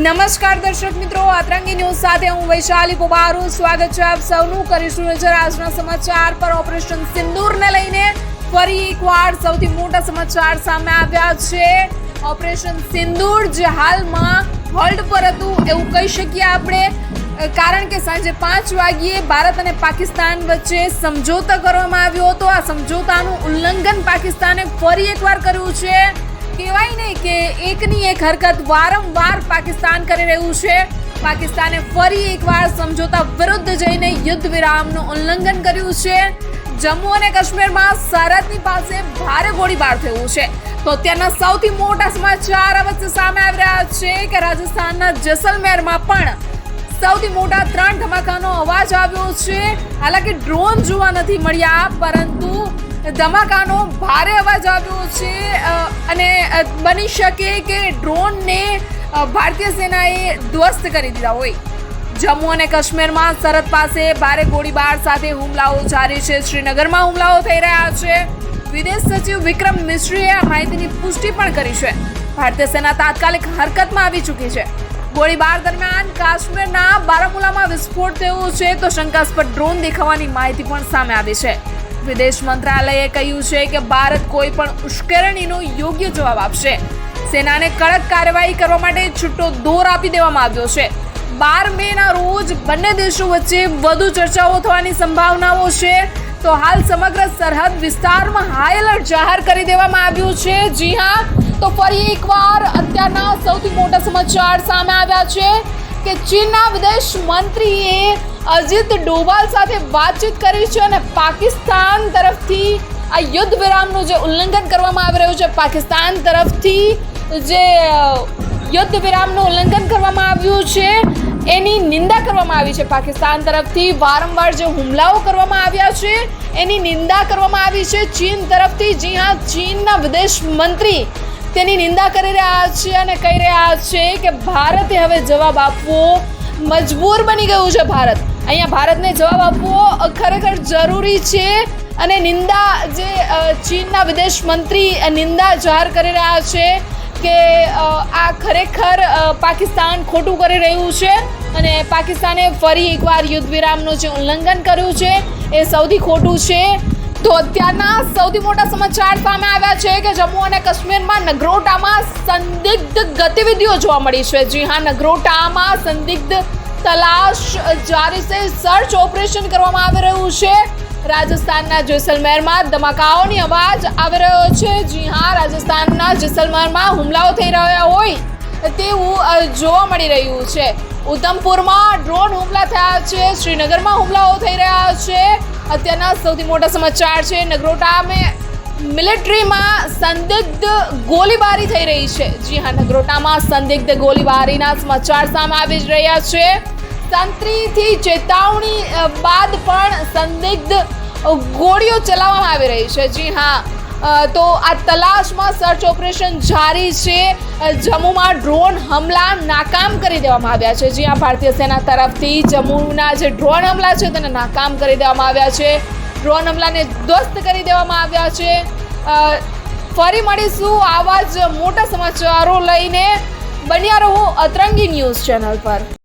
નમસ્કાર દર્શક મિત્રો, અતરંગી ન્યૂઝ સાથે હું વૈશાલી પોબારું સ્વાગત છે આપ સૌનું। કરીશું નજર આજના સમાચાર પર। ઓપરેશન સિંદૂરને લઈને ફરી એકવાર સૌથી મોટા સમાચાર સામે આવ્યા છે। ઓપરેશન સિંદૂર જે હાલમાં હોલ્ડ પર હતું એવું કહી શકીએ આપણે, કારણ કે સાંજે 5 વાગ્યે ભારત અને પાકિસ્તાન વચ્ચે સમજોતો કરવામાં આવ્યો હતો। આ સમજોતાનું ઉલ્લંઘન પાકિસ્તાને ફરી એકવાર કર્યું છે। કહેવાય ને કે એકની એક હરકત વારંવાર પાકિસ્તાન કરી રહ્યું છે। પાકિસ્તાને ફરી એકવાર સમજોતા વિરુદ્ધ જઈને યુદ્ધ વિરામનું ઉલ્લંઘન કર્યું છે। જમ્મુ અને કાશ્મીરમાં સરહદની પાસે ભારે ગોળીબાર થયો છે। તો અત્યારના સૌથી મોટા સમાચાર અવશ્ય સામે આવી રહ્યા છે કે રાજસ્થાનના જેસલમેરમાં પણ સૌથી મોટા 3 ધમાકાનો અવાજ આવ્યો છે। હાલાકી ડ્રોન જોવા નથી મળ્યા, પરંતુ ધમાકાનો ભારે અવાજ આવ્યો છે અને બની શકે કે ડ્રોનને ભારતીય સેનાએ ધ્વસ્ત કરી દીધા હોય। જમ્મુ અને કાશ્મીરમાં સરહદ પાસે ભારે ગોળીબાર સાથે હુમલાઓ જારી છે। શ્રીનગરમાં હુમલાઓ થઈ રહ્યા છે। વિદેશ સચિવ વિક્રમ મિશ્રીએ આ માહિતીની પુષ્ટિ પણ કરી છે। ભારતીય સેના તાત્કાલિક હરકતમાં આવી ચૂકી છે। ગોળીબાર દરમિયાન કાશ્મીરના બારામુલામાં વિસ્ફોટ થયો છે, તો શંકાસ્પદ ડ્રોન દેખાવાની માહિતી પણ સામે આવી છે। વિદેશ મંત્રાલયે કહ્યું છે કે ભારત કોઈ પણ ઉશ્કેરણીનો યોગ્ય જવાબ આપશે। સેનાને કડક કાર્યવાહી કરવા માટે છૂટો દોર આપી દેવામાં આવ્યો છે। 12 મેના રોજ બંને દેશો વચ્ચે વધુ ચર્ચાઓ થવાની સંભાવનાઓ છે। તો હાલ સમગ્ર સરહદ વિસ્તારમાં હાઈ એલર્ટ જાહેર કરી દેવામાં આવ્યું છે। જી હા, તો ફરી એકવાર અત્યારના સૌથી મોટા સમાચાર સામે આવ્યા છે કે ચીનના વિદેશ મંત્રીએ અજીત ડોભાલ સાથે વાતચીત કરી છે અને પાકિસ્તાન તરફથી આ યુદ્ધ વિરામનું જે ઉલ્લંઘન કરવામાં આવી રહ્યું છે, પાકિસ્તાન તરફથી જે યુદ્ધ વિરામનું ઉલ્લંઘન કરવામાં આવ્યું છે એની નિંદા કરવામાં આવી છે। પાકિસ્તાન તરફથી વારંવાર જે હુમલાઓ કરવામાં આવ્યા છે એની નિંદા કરવામાં આવી છે ચીન તરફથી। જી હા, ચીનના વિદેશ મંત્રી તેની નિંદા કરી રહ્યા છે અને કહી રહ્યા છે કે ભારતે હવે જવાબ આપવો મજબૂર બની ગયું છે। અહીંયા ભારતને જવાબ આપવો ખરેખર જરૂરી છે અને નિંદા જે ચીનના વિદેશ મંત્રી નિંદા જાહેર કરી રહ્યા છે કે આ ખરેખર પાકિસ્તાન ખોટું કરી રહ્યું છે અને પાકિસ્તાને ફરી એકવાર યુદ્ધ વિરામનું જે ઉલ્લંઘન કર્યું છે એ સૌથી ખોટું છે। તો અત્યારના સૌથી મોટા સમાચાર સામે આવ્યા છે કે જમ્મુ અને કાશ્મીરમાં નગરોટામાં સંદિગ્ધ ગતિવિધિઓ જોવા મળી છે। જી હા, નગરોટામાં સંદિગ્ધ તલાશ જારી છે, સર્ચ ઓપરેશન કરવામાં આવી રહ્યું છે। રાજસ્થાનના જેસલમેરમાં ધમાકાઓની અવાજ આવી રહ્યો છે। જી હા, રાજસ્થાનના જેસલમેરમાં હુમલાઓ થઈ રહ્યા હોય તેવું જોવા મળી રહ્યું છે। ઉધમપુરમાં ડ્રોન હુમલા થયા છે, શ્રીનગરમાં હુમલાઓ થઈ રહ્યા છે। અત્યારના સૌથી મોટા સમાચાર છે નગરોટામાં મિલિટરીમાં સંદિગ્ધ ગોળીબારી થઈ રહી છે। જી હા, નગરોટામાં સંદિગ્ધ ગોળીબારીના સમાચાર સામે આવી રહ્યા છે। તંત્રીથી ચેતવણી બાદ પણ સંદિગ્ધ ગોળીઓ ચલાવવામાં આવી રહી છે। જી હા, તો આ તલાશમાં સર્ચ ઓપરેશન જારી છે। જમ્મુમાં ડ્રોન હમલા નાકામ કરી દેવામાં આવ્યા છે। જી હા, ભારતીય સેના તરફથી જમ્મુના જે ડ્રોન હમલા છે તેને નાકામ કરી દેવામાં આવ્યા છે। ડ્રોન હમલાને ધ્વસ્ત કરી દેવામાં આવ્યા છે। ફરી મળીશું આવા જ મોટા સમાચારો લઈને। બન્યા રહો અતરંગી ન્યૂઝ ચેનલ પર।